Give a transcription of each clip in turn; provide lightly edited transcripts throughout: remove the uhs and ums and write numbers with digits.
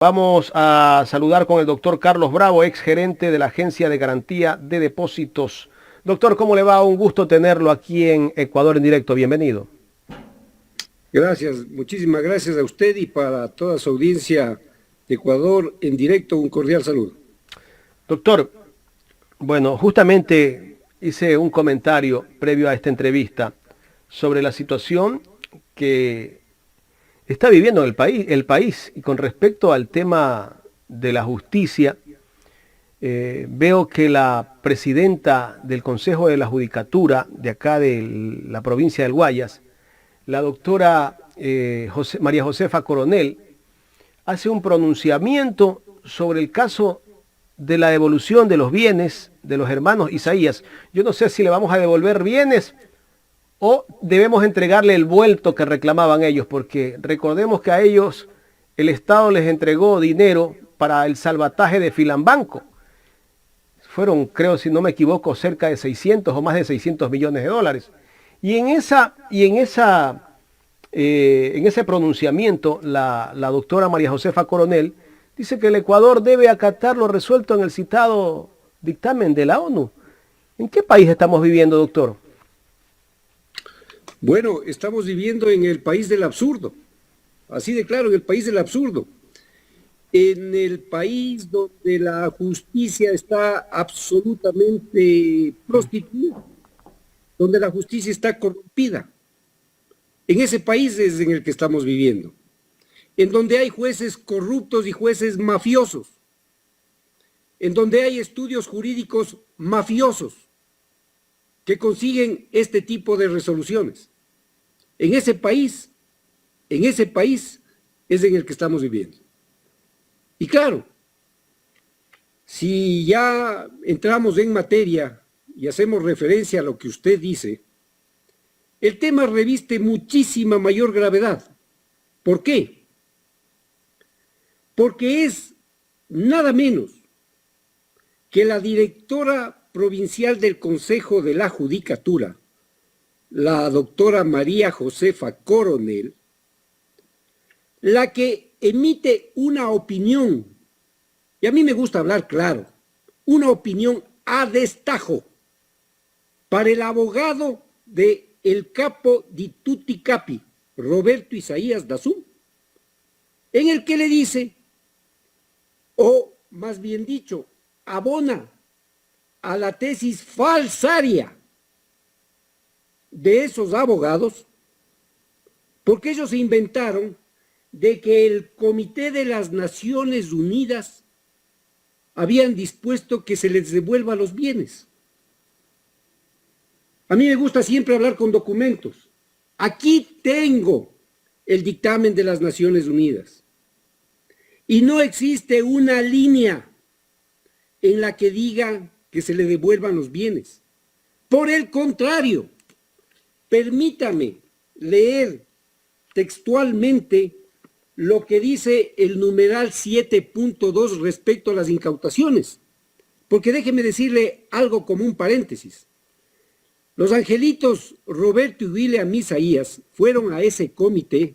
Vamos a saludar con el doctor Carlos Bravo, ex gerente de la Agencia de Garantía de Depósitos. Doctor, ¿cómo le va? Un gusto tenerlo aquí en Ecuador en directo. Bienvenido. Gracias, muchísimas gracias a usted y para toda su audiencia de Ecuador en directo, un cordial saludo. Doctor, bueno, justamente hice un comentario previo a esta entrevista sobre la situación que está viviendo el país y con respecto al tema de la justicia. Veo que la presidenta del Consejo de la Judicatura de acá de la provincia del Guayas, la doctora María Josefa Coronel, hace un pronunciamiento sobre el caso de la devolución de los bienes de los hermanos Isaías. Yo no sé si le vamos a devolver bienes o debemos entregarle el vuelto que reclamaban ellos, porque recordemos que a ellos el Estado les entregó dinero para el salvataje de Filambanco. Fueron, creo, si no me equivoco, cerca de 600 o más de 600 millones de dólares. Y en ese pronunciamiento, la doctora María Josefa Coronel dice que el Ecuador debe acatar lo resuelto en el citado dictamen de la ONU. ¿En qué país estamos viviendo, doctor? Bueno, estamos viviendo en el país del absurdo, así de claro, en el país del absurdo. En el país donde la justicia está absolutamente prostituida, donde la justicia está corrompida. En ese país es en el que estamos viviendo, en donde hay jueces corruptos y jueces mafiosos, en donde hay estudios jurídicos mafiosos que consiguen este tipo de resoluciones. En ese país es en el que estamos viviendo. Y claro, si ya entramos en materia y hacemos referencia a lo que usted dice, el tema reviste muchísima mayor gravedad. ¿Por qué? Porque es nada menos que la directora provincial del Consejo de la Judicatura, la doctora María Josefa Coronel, la que emite una opinión, y a mí me gusta hablar claro, una opinión a destajo para el abogado de el capo di tutti capi, Roberto Isaías Dazú, en el que le dice, o más bien dicho, abona a la tesis falsaria de esos abogados, porque ellos se inventaron de que el Comité de las Naciones Unidas habían dispuesto que se les devuelva los bienes. A mí me gusta siempre hablar con documentos. Aquí tengo el dictamen de las Naciones Unidas. Y no existe una línea en la que diga que se le devuelvan los bienes. Por el contrario, permítame leer textualmente lo que dice el numeral 7.2 respecto a las incautaciones, porque déjeme decirle algo como un paréntesis. Los angelitos Roberto y William Isaías fueron a ese comité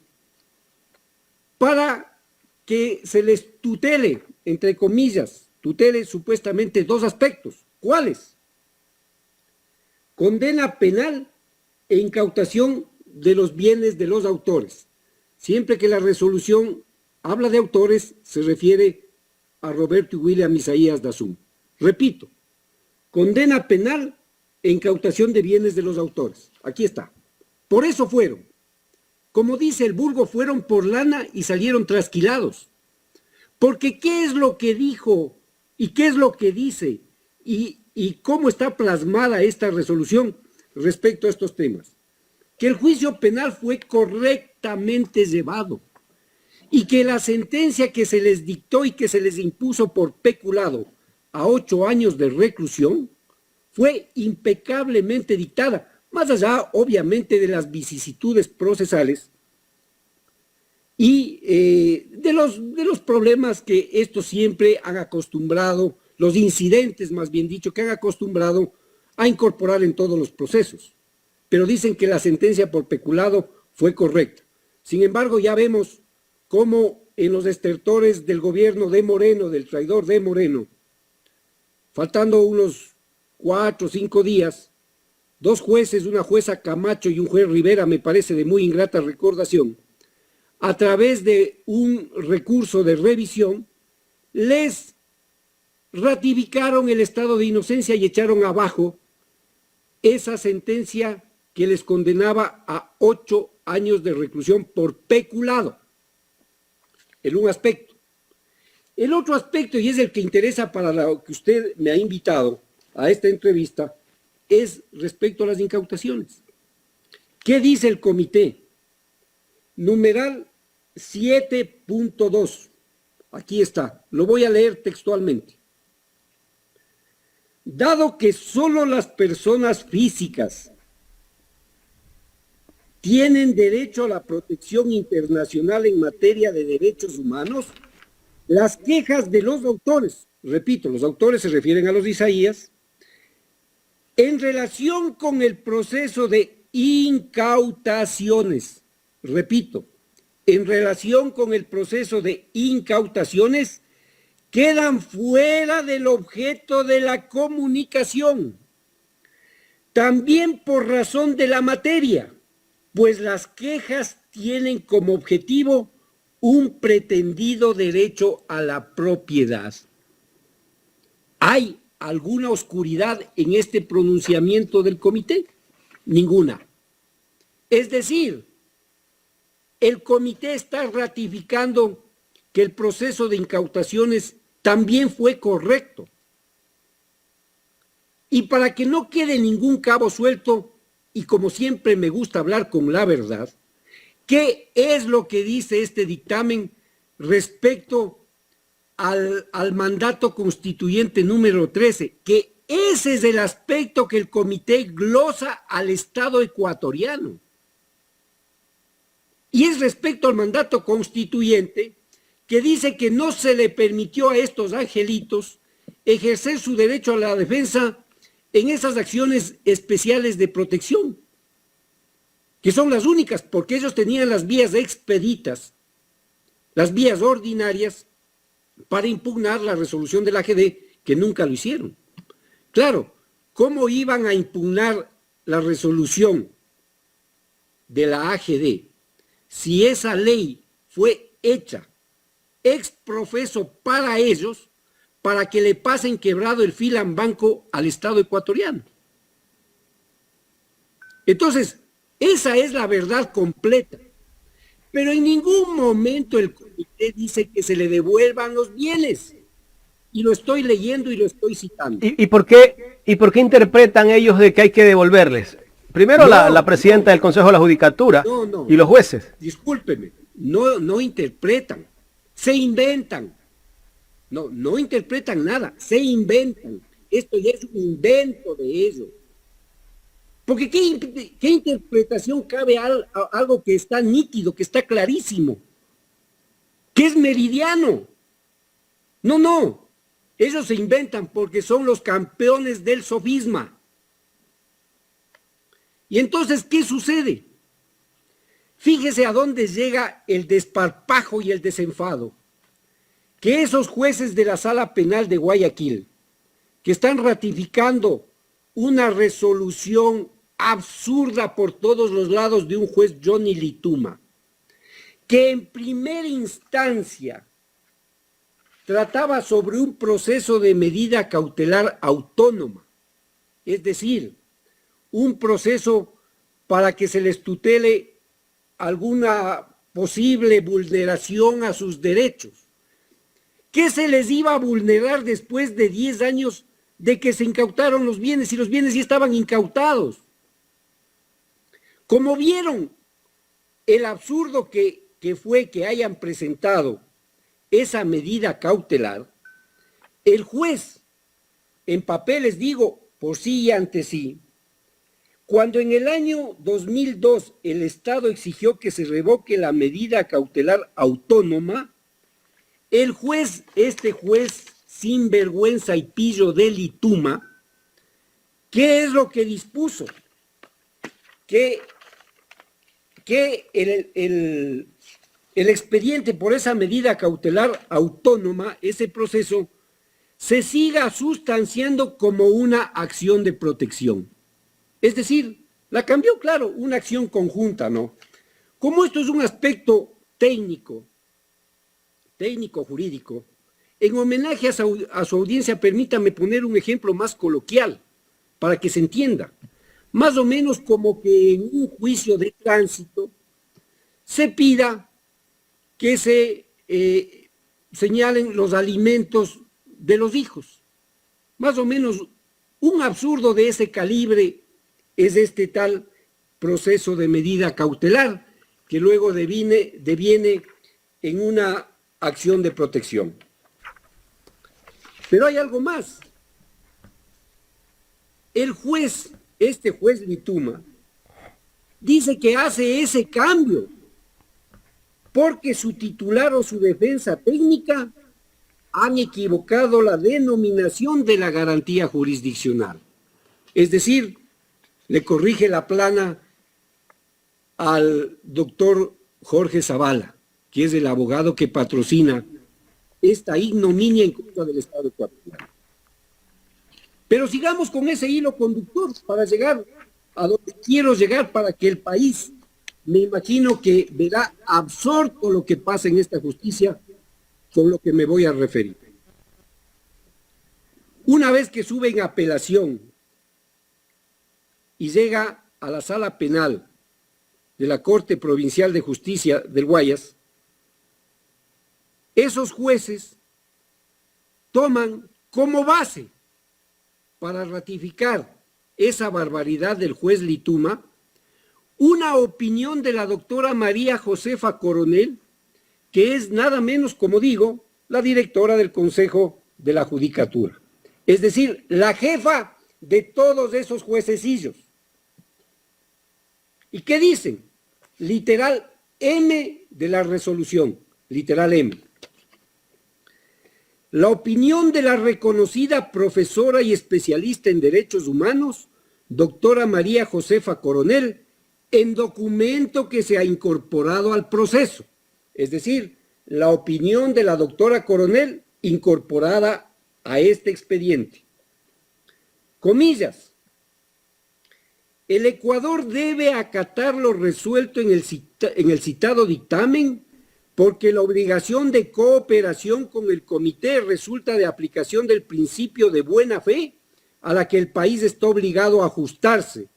para que se les tutele, entre comillas, tutele supuestamente dos aspectos. ¿Cuáles? Condena penal e incautación de los bienes de los autores. Siempre que la resolución habla de autores, se refiere a Roberto y William Isaías Dazú. Repito, condena penal e incautación de bienes de los autores. Aquí está. Por eso fueron. Como dice el vulgo, fueron por lana y salieron trasquilados. Porque ¿qué es lo que dijo y qué es lo que dice y cómo está plasmada esta resolución respecto a estos temas? Que el juicio penal fue correctamente llevado y que la sentencia que se les dictó y que se les impuso por peculado a 8 años de reclusión fue impecablemente dictada, más allá obviamente de las vicisitudes procesales y de los problemas que estos siempre han acostumbrado, los incidentes más bien dicho, que han acostumbrado a incorporar en todos los procesos. Pero dicen que la sentencia por peculado fue correcta. Sin embargo, ya vemos cómo en los estertores del gobierno de Moreno, del traidor de Moreno, faltando unos 4 o 5 días, 2 jueces, una jueza Camacho y un juez Rivera, me parece de muy ingrata recordación, a través de un recurso de revisión, les ratificaron el estado de inocencia y echaron abajo esa sentencia que les condenaba a 8 años de reclusión por peculado. En un aspecto. El otro aspecto, y es el que interesa para lo que usted me ha invitado a esta entrevista, es respecto a las incautaciones. ¿Qué dice el comité? Numeral 7.2. Aquí está, lo voy a leer textualmente. Dado que solo las personas físicas tienen derecho a la protección internacional en materia de derechos humanos, las quejas de los autores, repito, los autores se refieren a los de Isaías, en relación con el proceso de incautaciones, repito, en relación con el proceso de incautaciones, quedan fuera del objeto de la comunicación, también por razón de la materia, pues las quejas tienen como objetivo un pretendido derecho a la propiedad. ¿Hay alguna oscuridad en este pronunciamiento del comité? Ninguna. Es decir, el comité está ratificando que el proceso de incautaciones también fue correcto. Y para que no quede ningún cabo suelto, y como siempre me gusta hablar con la verdad, ¿qué es lo que dice este dictamen respecto al mandato constituyente número 13? Que ese es el aspecto que el comité glosa al Estado ecuatoriano. Y es respecto al mandato constituyente que dice que no se le permitió a estos angelitos ejercer su derecho a la defensa en esas acciones especiales de protección, que son las únicas, porque ellos tenían las vías expeditas, las vías ordinarias, para impugnar la resolución de la AGD, que nunca lo hicieron. Claro, ¿cómo iban a impugnar la resolución de la AGD si esa ley fue hecha ex profeso para ellos, para que le pasen quebrado el filan banco al Estado ecuatoriano? Entonces, esa es la verdad completa. Pero en ningún momento el comité dice que se le devuelvan los bienes. Y lo estoy leyendo y lo estoy citando. ¿Y por qué interpretan ellos de que hay que devolverles? Primero la presidenta del Consejo de la Judicatura y los jueces. Discúlpeme, no interpretan, se inventan. No interpretan nada, se inventan. Esto ya es un invento de ellos. Porque ¿qué interpretación cabe a algo que está nítido, que está clarísimo, que es meridiano? No. Ellos se inventan porque son los campeones del sofisma. Y entonces, ¿qué sucede? Fíjese a dónde llega el desparpajo y el desenfado. Que esos jueces de la Sala Penal de Guayaquil, que están ratificando una resolución absurda por todos los lados de un juez Johnny Lituma, que en primera instancia trataba sobre un proceso de medida cautelar autónoma, es decir, un proceso para que se les tutele alguna posible vulneración a sus derechos. ¿Qué se les iba a vulnerar después de 10 años de que se incautaron los bienes y los bienes ya estaban incautados? Como vieron el absurdo que fue que hayan presentado esa medida cautelar, el juez, en papeles digo, por sí y ante sí, cuando en el año 2002 el Estado exigió que se revoque la medida cautelar autónoma, el juez, este juez sinvergüenza y pillo de Lituma, ¿qué es lo que dispuso? Que el expediente por esa medida cautelar autónoma, ese proceso, se siga sustanciando como una acción de protección. Es decir, la cambió, claro, una acción conjunta, ¿no? Como esto es un aspecto técnico, jurídico, en homenaje a su audiencia, permítame poner un ejemplo más coloquial para que se entienda. Más o menos como que en un juicio de tránsito se pida que se señalen los alimentos de los hijos. Más o menos un absurdo de ese calibre es este tal proceso de medida cautelar que luego deviene en una acción de protección. Pero hay algo más. El juez, este juez Lituma, dice que hace ese cambio porque su titular o su defensa técnica han equivocado la denominación de la garantía jurisdiccional. Es decir, le corrige la plana al doctor Jorge Zavala, que es el abogado que patrocina esta ignominia en contra del Estado ecuatoriano. Pero sigamos con ese hilo conductor para llegar a donde quiero llegar, para que el país, me imagino que verá absorto lo que pasa en esta justicia, con lo que me voy a referir. Una vez que sube en apelación y llega a la sala penal de la Corte Provincial de Justicia del Guayas, esos jueces toman como base para ratificar esa barbaridad del juez Lituma una opinión de la doctora María Josefa Coronel, que es nada menos, como digo, la directora del Consejo de la Judicatura. Es decir, la jefa de todos esos juececillos. ¿Y qué dicen? Literal M de la resolución, literal M. La opinión de la reconocida profesora y especialista en derechos humanos, doctora María Josefa Coronel, en documento que se ha incorporado al proceso. Es decir, la opinión de la doctora Coronel incorporada a este expediente. Comillas. El Ecuador debe acatar lo resuelto en el citado dictamen porque la obligación de cooperación con el comité resulta de aplicación del principio de buena fe a la que el país está obligado a ajustarse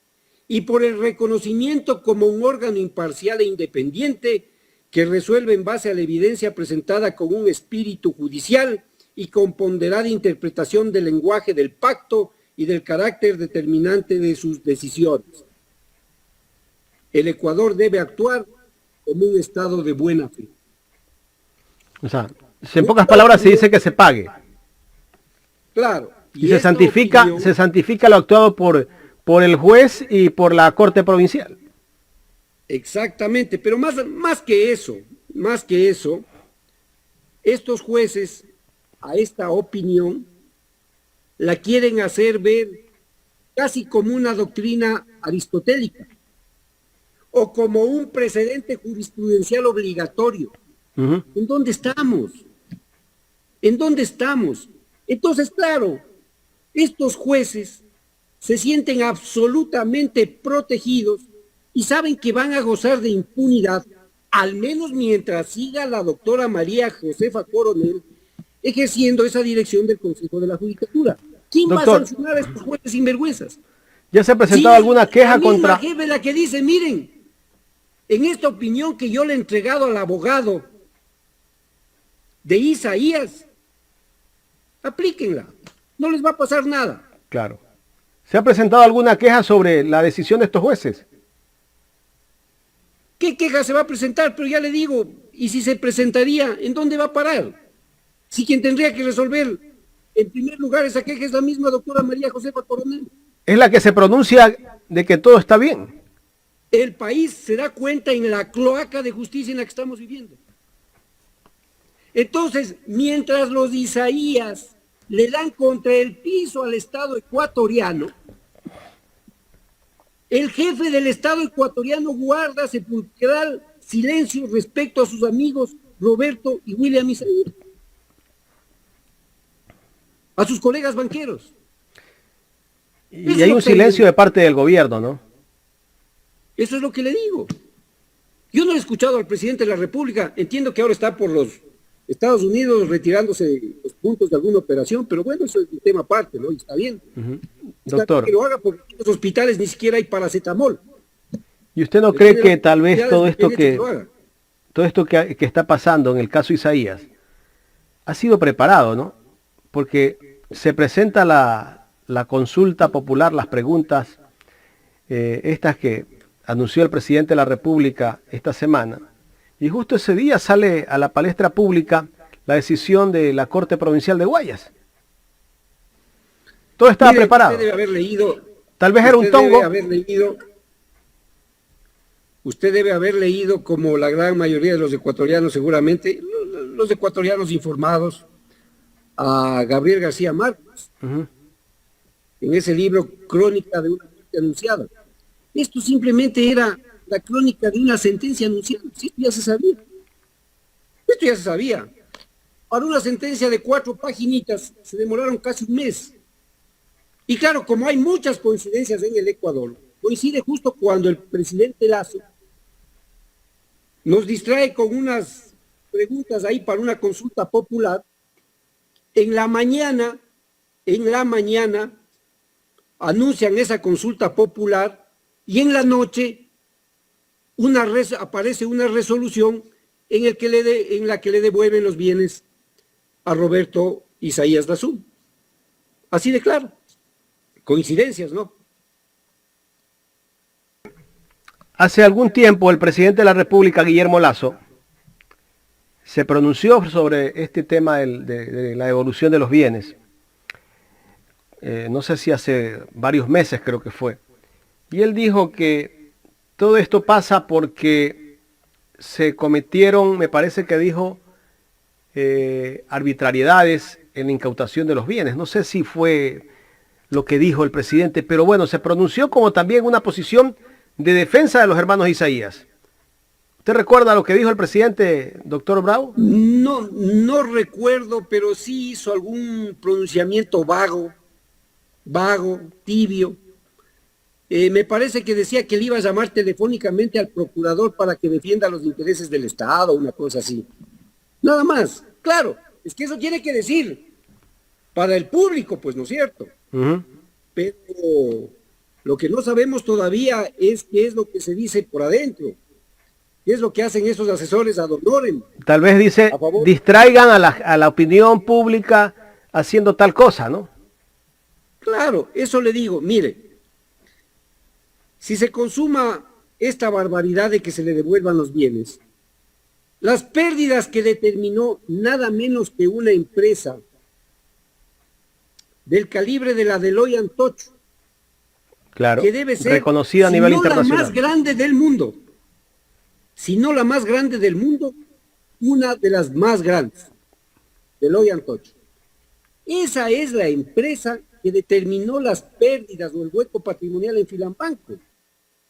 y por el reconocimiento como un órgano imparcial e independiente que resuelve en base a la evidencia presentada con un espíritu judicial y con ponderada interpretación del lenguaje del pacto y del carácter determinante de sus decisiones. El Ecuador debe actuar como un estado de buena fe. O sea, en pocas palabras se dice que se pague. Claro. Y se santifica lo actuado por el juez y por la Corte Provincial. Exactamente, pero más que eso, estos jueces a esta opinión la quieren hacer ver casi como una doctrina aristotélica o como un precedente jurisprudencial obligatorio. ¿En dónde estamos? ¿En dónde estamos? Entonces, claro, estos jueces se sienten absolutamente protegidos y saben que van a gozar de impunidad, al menos mientras siga la doctora María Josefa Coronel ejerciendo esa dirección del Consejo de la Judicatura. ¿Quién va a sancionar a estos jueces sinvergüenzas? ¿Ya se ha presentado alguna queja contra...? La jefe la que dice, miren, en esta opinión que yo le he entregado al abogado de Isaías, aplíquenla, no les va a pasar nada. Claro. ¿Se ha presentado alguna queja sobre la decisión de estos jueces? ¿Qué queja se va a presentar? Pero ya le digo, y si se presentaría, ¿en dónde va a parar? Si quien tendría que resolver en primer lugar esa queja es la misma doctora María Josefa Coronel. Es la que se pronuncia de que todo está bien. El país se da cuenta en la cloaca de justicia en la que estamos viviendo. Entonces, mientras los Isaías le dan contra el piso al Estado ecuatoriano, el jefe del Estado ecuatoriano guarda sepulcral silencio respecto a sus amigos Roberto y William Isaías, a sus colegas banqueros. Y hay un silencio de parte del gobierno, ¿no? Eso es lo que le digo. Yo no he escuchado al presidente de la República, entiendo que ahora está por los Estados Unidos retirándose los puntos de alguna operación, pero bueno, eso es un tema aparte, ¿no? Y está bien. Doctor. Que lo haga porque en los hospitales ni siquiera hay paracetamol. ¿Y usted no cree que tal vez todo esto que está pasando en el caso Isaías ha sido preparado, ¿no? Porque se presenta la consulta popular, las preguntas, estas que anunció el presidente de la República esta semana, y justo ese día sale a la palestra pública la decisión de la Corte Provincial de Guayas. Todo estaba preparado. Usted debe haber leído, tal vez era un tongo. Usted debe haber leído, como la gran mayoría de los ecuatorianos seguramente, los ecuatorianos informados, a Gabriel García Márquez, en ese libro Crónica de una muerte anunciada. Esto simplemente era la crónica de una sentencia anunciada. Esto ya se sabía. Esto ya se sabía. Para una sentencia de 4 paginitas se demoraron casi un mes. Y claro, como hay muchas coincidencias en el Ecuador, coincide justo cuando el presidente Lasso nos distrae con unas preguntas ahí para una consulta popular. En la mañana anuncian esa consulta popular y en la noche aparece una resolución en la que le devuelven los bienes a Roberto Isaías Dazún. Así de claro. Coincidencias, ¿no? Hace algún tiempo el presidente de la República, Guillermo Lasso, se pronunció sobre este tema de la devolución de los bienes. No sé si hace varios meses creo que fue. Y él dijo que todo esto pasa porque se cometieron, me parece que dijo, arbitrariedades en la incautación de los bienes. No sé si fue lo que dijo el presidente, pero bueno, se pronunció como también una posición de defensa de los hermanos Isaías. ¿Usted recuerda lo que dijo el presidente, doctor Bravo? No recuerdo, pero sí hizo algún pronunciamiento vago, tibio. Me parece que decía que le iba a llamar telefónicamente al procurador para que defienda los intereses del Estado, una cosa así. Nada más. Claro, es que eso tiene que decir para el público, pues, ¿no es cierto? Pero lo que no sabemos todavía es qué es lo que se dice por adentro. ¿Qué es lo que hacen esos asesores ad honorem? Tal vez dice, distraigan a la opinión pública haciendo tal cosa, ¿no? Claro, eso le digo, mire, si se consuma esta barbaridad de que se le devuelvan los bienes, las pérdidas que determinó nada menos que una empresa del calibre de la Deloitte & Touche, claro, que debe ser reconocida a nivel internacional, la más grande del mundo, si no la más grande del mundo, una de las más grandes, Deloitte & Touche. Esa es la empresa que determinó las pérdidas o el hueco patrimonial en Filambanco.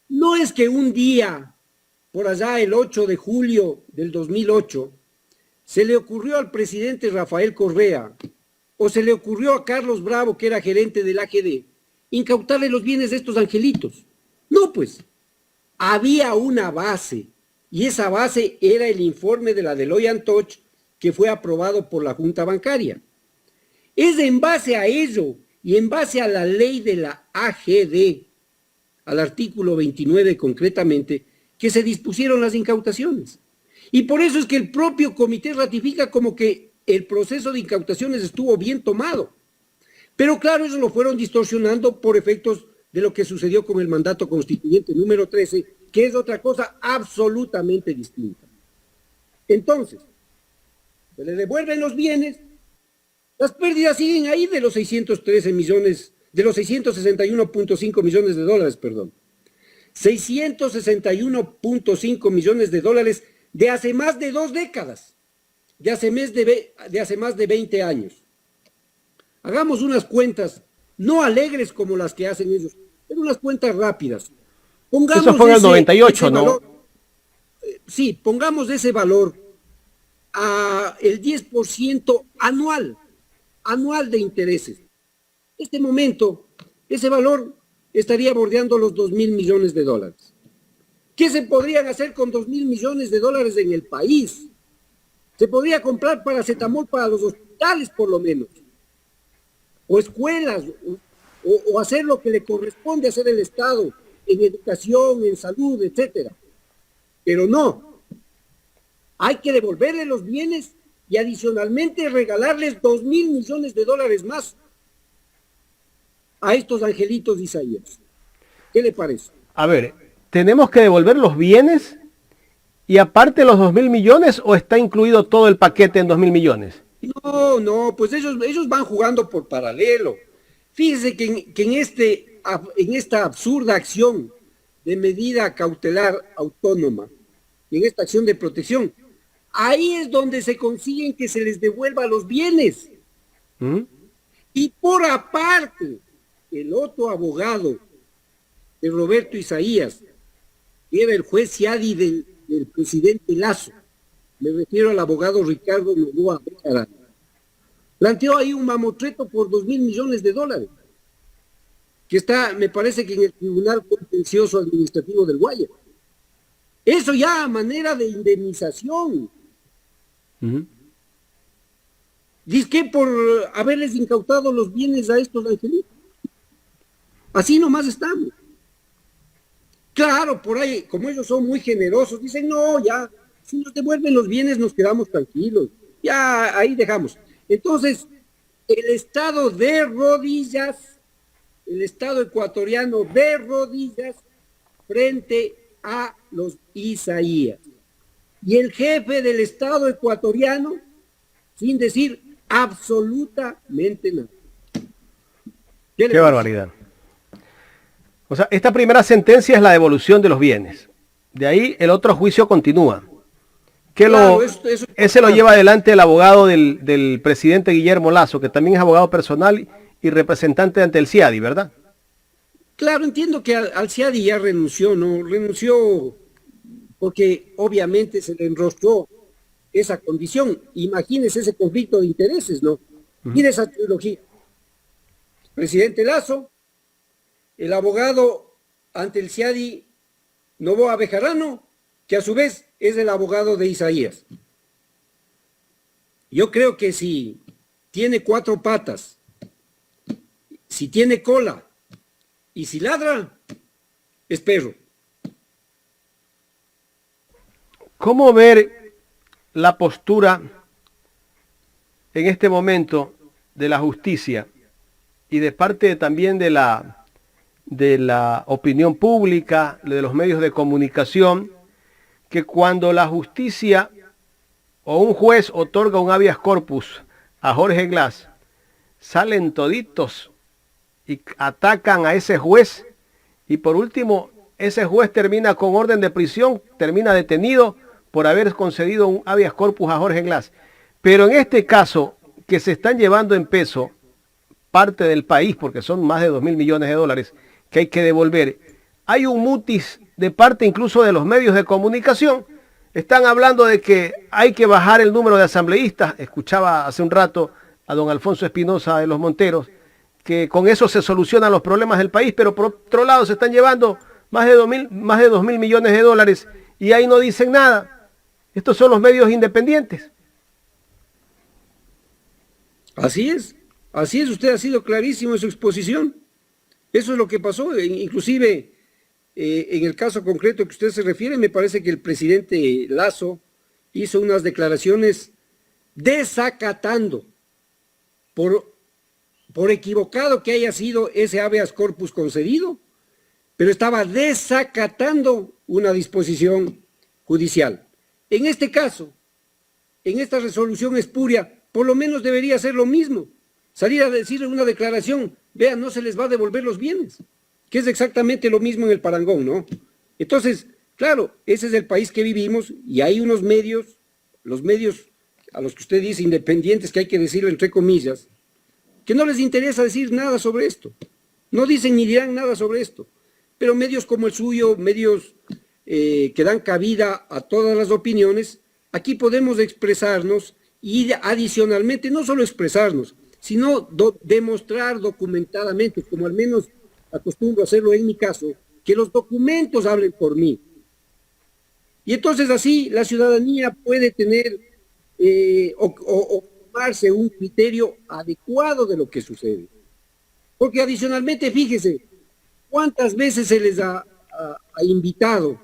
No es que un día, por allá el 8 de julio del 2008, se le ocurrió al presidente Rafael Correa, o se le ocurrió a Carlos Bravo, que era gerente del AGD, incautarle los bienes de estos angelitos. No, pues, había una base, y esa base era el informe de la Deloitte & Touche que fue aprobado por la Junta Bancaria. Es en base a ello y en base a la ley de la AGD, al artículo 29 concretamente, que se dispusieron las incautaciones. Y por eso es que el propio comité ratifica como que el proceso de incautaciones estuvo bien tomado. Pero claro, eso lo fueron distorsionando por efectos de lo que sucedió con el mandato constituyente número 13, que es otra cosa absolutamente distinta. Entonces, se le devuelven los bienes, las pérdidas siguen ahí de los 613 millones, de los 661.5 millones de dólares, perdón. 661.5 millones de dólares de hace más de 2 décadas, de hace más de 20 años. Hagamos unas cuentas, no alegres como las que hacen ellos, pero unas cuentas rápidas. Pongamos eso fue en el 98, ¿no? sí, pongamos ese valor a el 10% anual de intereses. En este momento, ese valor estaría bordeando los 2.000 millones de dólares. ¿Qué se podrían hacer con 2.000 millones de dólares en el país? Se podría comprar paracetamol para los hospitales, por lo menos, o escuelas, o hacer lo que le corresponde hacer el Estado en educación, en salud, etcétera. Pero no, hay que devolverle los bienes y adicionalmente regalarles 2.000 millones de dólares más a estos angelitos de Isaías. ¿Qué le parece? A ver, ¿tenemos que devolver los bienes y aparte los 2.000 millones o está incluido todo el paquete en 2.000 millones? No, pues ellos van jugando por paralelo. Fíjese que en esta absurda acción de medida cautelar autónoma, en esta acción de protección, ahí es donde se consiguen que se les devuelva los bienes. ¿Mm? Y por aparte, el otro abogado de Roberto Isaías, que era el juez Ciadi del presidente Lasso, me refiero al abogado Ricardo Novoa Bejarano, planteó ahí un mamotreto por 2.000 millones de dólares, que está, me parece que en el Tribunal Contencioso Administrativo del Guaya. Eso ya a manera de indemnización. ¿Mm? Dice que por haberles incautado los bienes a estos angelitos. Así nomás estamos. Claro, por ahí, como ellos son muy generosos, dicen, no, ya, si nos devuelven los bienes nos quedamos tranquilos. Ya, ahí dejamos. Entonces, el Estado de rodillas, el Estado ecuatoriano de rodillas frente a los Isaías. Y el jefe del Estado ecuatoriano, sin decir absolutamente nada. Qué barbaridad. O sea, esta primera sentencia es la devolución de los bienes. De ahí el otro juicio continúa. Claro, ese lo lleva adelante el abogado del presidente Guillermo Lasso, que también es abogado personal y representante ante el CIADI, ¿verdad? Claro, entiendo que al CIADI ya renunció, ¿no? Renunció porque obviamente se le enrostró esa condición. Imagínese ese conflicto de intereses, ¿no? Mire esa trilogía. Presidente Lasso, el abogado ante el CIADI Novoa Bejarano, que a su vez es el abogado de Isaías. Yo creo que si tiene 4 patas, si tiene cola y si ladra, es perro. ¿Cómo ver la postura en este momento de la justicia y de parte también de la opinión pública, de los medios de comunicación, que cuando la justicia o un juez otorga un habeas corpus a Jorge Glass, salen toditos y atacan a ese juez y por último ese juez termina con orden de prisión, termina detenido por haber concedido un habeas corpus a Jorge Glass? Pero en este caso, que se están llevando en peso parte del país, porque son más de 2.000 millones de dólares que hay que devolver, hay un mutis de parte incluso de los medios de comunicación. Están hablando de que hay que bajar el número de asambleístas. Escuchaba hace un rato a don Alfonso Espinosa de los Monteros, que con eso se solucionan los problemas del país, pero por otro lado se están llevando más de 2.000 millones de dólares y ahí no dicen nada. Estos son los medios independientes. Así es, usted ha sido clarísimo en su exposición. Eso es lo que pasó, inclusive en el caso concreto que usted se refiere, me parece que el presidente Lasso hizo unas declaraciones desacatando, por equivocado que haya sido ese habeas corpus concedido, pero estaba desacatando una disposición judicial. En este caso, en esta resolución espuria, por lo menos debería ser lo mismo. Salir a decir una declaración, vean, no se les va a devolver los bienes, que es exactamente lo mismo en el parangón, ¿no? Entonces, claro, ese es el país que vivimos y hay unos medios, los medios a los que usted dice independientes, que hay que decirlo entre comillas, que no les interesa decir nada sobre esto. No dicen ni dirán nada sobre esto. Pero medios como el suyo, medios que dan cabida a todas las opiniones, aquí podemos expresarnos y adicionalmente no solo expresarnos, sino demostrar documentadamente, como al menos acostumbro hacerlo en mi caso, que los documentos hablen por mí. Y entonces así la ciudadanía puede tener o formarse un criterio adecuado de lo que sucede. Porque adicionalmente, fíjese, ¿cuántas veces se les ha invitado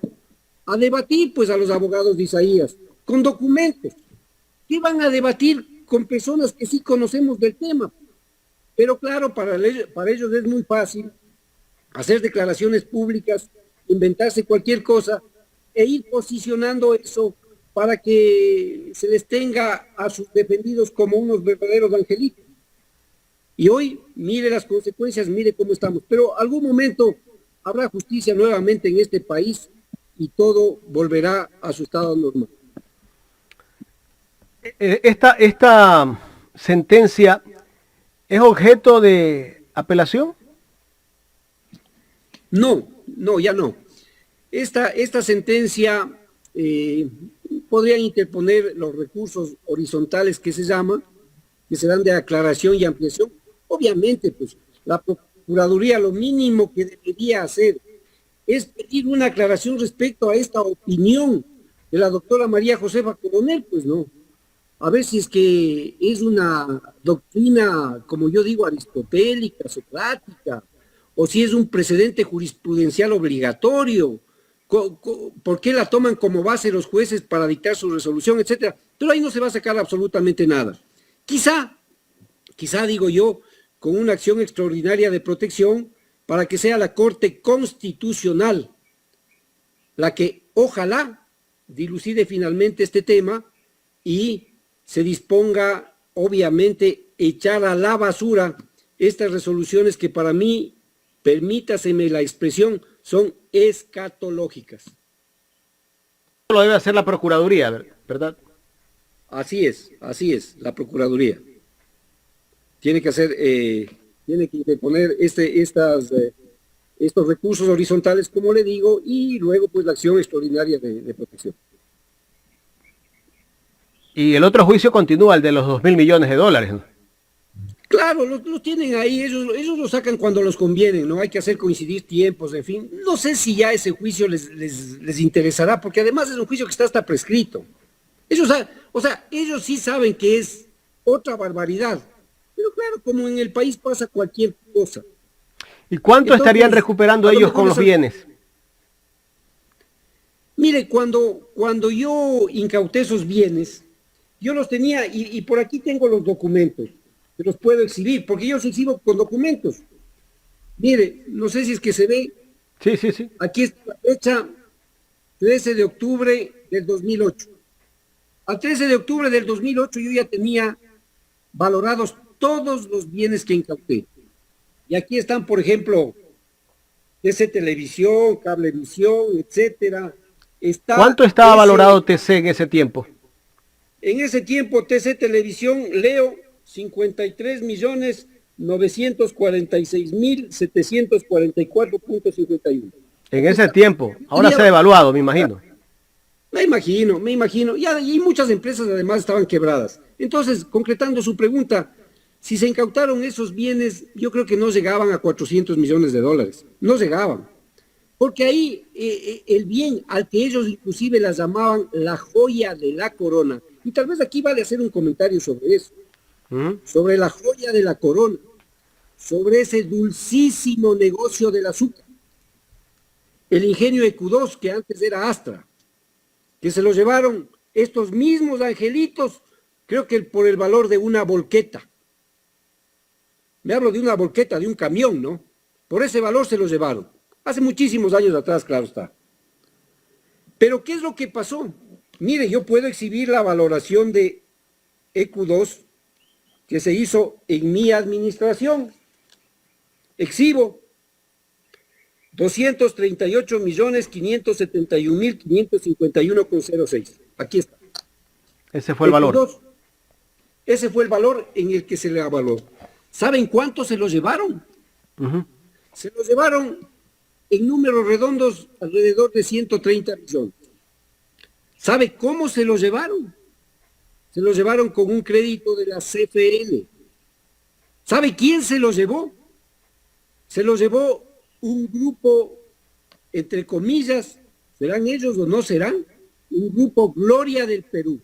a debatir pues a los abogados de Isaías con documentos? ¿Qué van a debatir con personas que sí conocemos del tema? Pero claro, para ellos es muy fácil hacer declaraciones públicas, inventarse cualquier cosa e ir posicionando eso para que se les tenga a sus defendidos como unos verdaderos angelitos. Y hoy, mire las consecuencias, mire cómo estamos. Pero algún momento habrá justicia nuevamente en este país y todo volverá a su estado normal. ¿Esta sentencia es objeto de apelación? No, ya no. Esta sentencia podrían interponer los recursos horizontales que se llaman, que se dan de aclaración y ampliación. Obviamente, pues, la Procuraduría lo mínimo que debería hacer es pedir una aclaración respecto a esta opinión de la doctora María Josefa Coronel, pues no. A ver si es que es una doctrina, como yo digo, aristotélica, socrática, o si es un precedente jurisprudencial obligatorio. ¿Por qué la toman como base los jueces para dictar su resolución, etcétera? Pero ahí no se va a sacar absolutamente nada. Quizá digo yo, con una acción extraordinaria de protección para que sea la Corte Constitucional la que ojalá dilucide finalmente este tema y se disponga, obviamente, echar a la basura estas resoluciones que para mí, permítaseme la expresión, son escatológicas. Lo debe hacer la Procuraduría, ¿verdad? Así es, la Procuraduría. Tiene que hacer, tiene que interponer estos recursos horizontales, como le digo, y luego pues la acción extraordinaria de protección. Y el otro juicio continúa, el de los 2.000 millones de dólares, ¿no? Claro, los tienen ahí, ellos lo sacan cuando los conviene, ¿no? Hay que hacer coincidir tiempos, en fin. No sé si ya ese juicio les interesará, porque además es un juicio que está hasta prescrito. Ellos sí saben que es otra barbaridad. Pero claro, como en el país pasa cualquier cosa. ¿Y cuánto estarían recuperando ellos con los bienes? Mire, cuando yo incauté esos bienes, yo los tenía, y por aquí tengo los documentos, que los puedo exhibir, porque yo los exhibo con documentos. Mire, no sé si es que se ve. Sí. Aquí está la fecha, 13 de octubre del 2008. Al 13 de octubre del 2008 yo ya tenía valorados todos los bienes que incauté. Y aquí están, por ejemplo, TC Televisión, Cablevisión, etcétera. ¿Cuánto estaba valorado TC en ese tiempo? En ese tiempo, TC Televisión, leo, 53.946.744.51. En ese tiempo. Ahora se ha devaluado, me imagino. Me imagino. Y muchas empresas además estaban quebradas. Entonces, concretando su pregunta, si se incautaron esos bienes, yo creo que no llegaban a 400 millones de dólares. No llegaban. Porque ahí el bien al que ellos inclusive las llamaban la joya de la corona. Y tal vez aquí vale hacer un comentario sobre eso. Sobre la joya de la corona. Sobre ese dulcísimo negocio del azúcar. El ingenio Q2, que antes era Astra. Que se lo llevaron estos mismos angelitos, creo que por el valor de una volqueta. Me hablo de una volqueta, de un camión, ¿no? Por ese valor se lo llevaron. Hace muchísimos años atrás, claro está. Pero ¿qué es lo que pasó? Mire, yo puedo exhibir la valoración de EQ2 que se hizo en mi administración. Exhibo 238.571.551,06. Aquí está. Ese fue el valor. Ese fue el valor en el que se le avaló. ¿Saben cuánto se lo llevaron? Se lo llevaron en números redondos alrededor de 130 millones. ¿Sabe cómo se los llevaron? Se los llevaron con un crédito de la CFN. ¿Sabe quién se los llevó? Se los llevó un grupo, entre comillas, ¿serán ellos o no serán? Un grupo Gloria del Perú.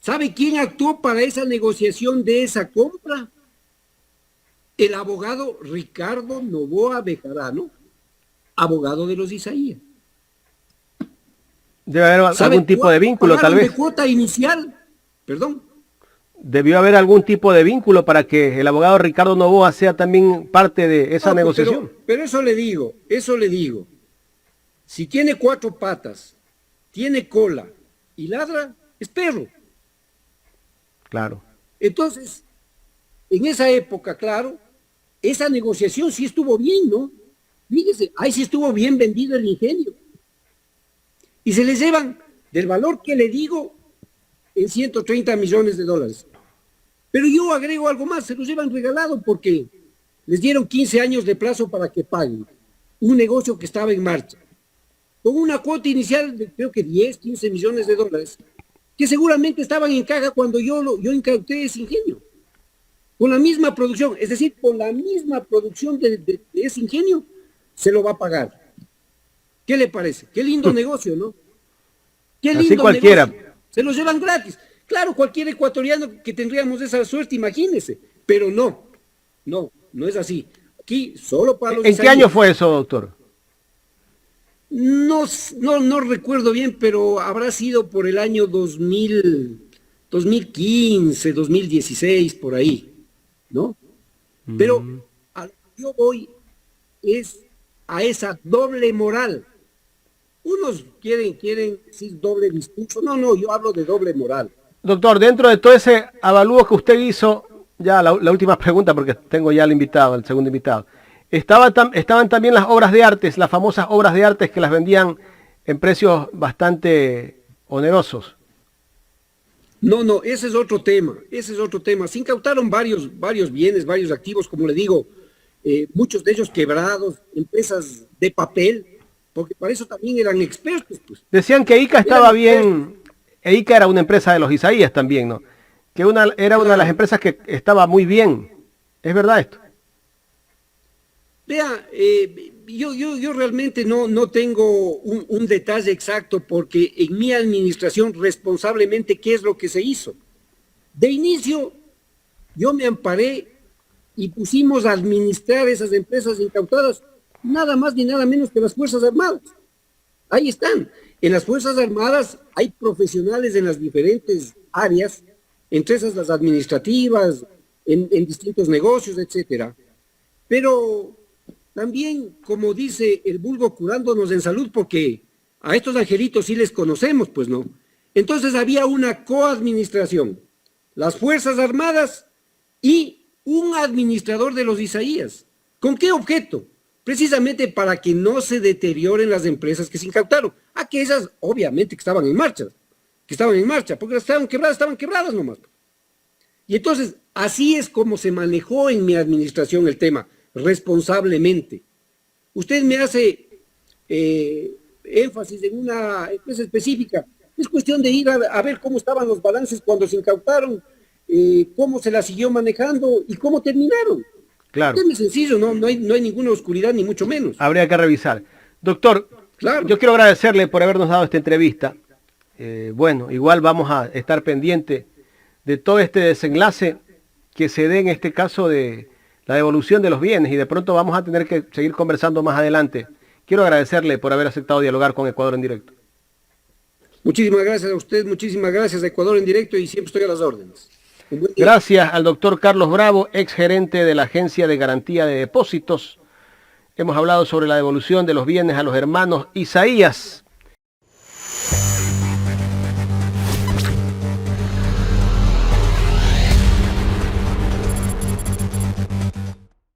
¿Sabe quién actuó para esa negociación de esa compra? El abogado Ricardo Novoa Bejarano, abogado de los Isaías. Debe haber algún tipo de vínculo, tal vez. De cuota inicial, perdón. Debió haber algún tipo de vínculo para que el abogado Ricardo Novoa sea también parte de esa negociación. Pero eso le digo. Si tiene 4 patas, tiene cola y ladra, es perro. Claro. Entonces, en esa época, claro, esa negociación sí estuvo bien, ¿no? Fíjese, ahí sí estuvo bien vendido el ingenio. Y se les llevan, del valor que le digo, en 130 millones de dólares. Pero yo agrego algo más, se los llevan regalado porque les dieron 15 años de plazo para que paguen un negocio que estaba en marcha, con una cuota inicial de creo que 10, 15 millones de dólares, que seguramente estaban en caja cuando yo incauté ese ingenio. Con la misma producción, es decir, con la misma producción de ese ingenio, se lo va a pagar. ¿Qué le parece? Qué lindo negocio, ¿no? Qué lindo así cualquiera. Negocio. Se los llevan gratis. Claro, cualquier ecuatoriano que tendríamos esa suerte, imagínese. Pero no es así. Aquí, solo para los ¿En qué año fue eso, doctor? No recuerdo bien, pero habrá sido por el año 2015, 2016, por ahí, ¿no? Pero a lo que yo voy es a esa doble moral. Unos quieren decir doble discurso. No, yo hablo de doble moral. Doctor, dentro de todo ese avalúo que usted hizo, ya la última pregunta porque tengo ya al invitado, el segundo invitado. Estaban también las obras de arte, las famosas obras de arte que las vendían en precios bastante onerosos. No, ese es otro tema. Se incautaron varios bienes, varios activos, como le digo, muchos de ellos quebrados, empresas de papel, porque para eso también eran expertos. Pues. Decían que ICA estaba bien, ICA era una empresa de los Isaías también, ¿no? Que era una de las empresas que estaba muy bien. ¿Es verdad esto? Vea, yo realmente no tengo un detalle exacto porque en mi administración responsablemente qué es lo que se hizo. De inicio yo me amparé y pusimos a administrar esas empresas incautadas nada más ni nada menos que las Fuerzas Armadas. Ahí están. En las Fuerzas Armadas hay profesionales en las diferentes áreas, entre esas las administrativas, en distintos negocios, etcétera. Pero también, como dice el vulgo, curándonos en salud, porque a estos angelitos sí les conocemos, pues no. Entonces había una coadministración, las Fuerzas Armadas y un administrador de los Isaías. ¿Con qué objeto? Precisamente para que no se deterioren las empresas que se incautaron. Aquellas, obviamente, que estaban en marcha, porque las estaban quebradas nomás. Y entonces, así es como se manejó en mi administración el tema, responsablemente. Usted me hace énfasis en una empresa específica. Es cuestión de ir a ver cómo estaban los balances cuando se incautaron, cómo se la siguió manejando y cómo terminaron. Claro. Es muy sencillo, no hay ninguna oscuridad ni mucho menos. Habría que revisar. Doctor, claro. Yo quiero agradecerle por habernos dado esta entrevista. Bueno, igual vamos a estar pendientes de todo este desenlace que se dé en este caso de la devolución de los bienes y de pronto vamos a tener que seguir conversando más adelante. Quiero agradecerle por haber aceptado dialogar con Ecuador en Directo. Muchísimas gracias a usted, muchísimas gracias a Ecuador en Directo y siempre estoy a las órdenes. Gracias al doctor Carlos Bravo, ex gerente de la Agencia de Garantía de Depósitos. Hemos hablado sobre la devolución de los bienes a los hermanos Isaías.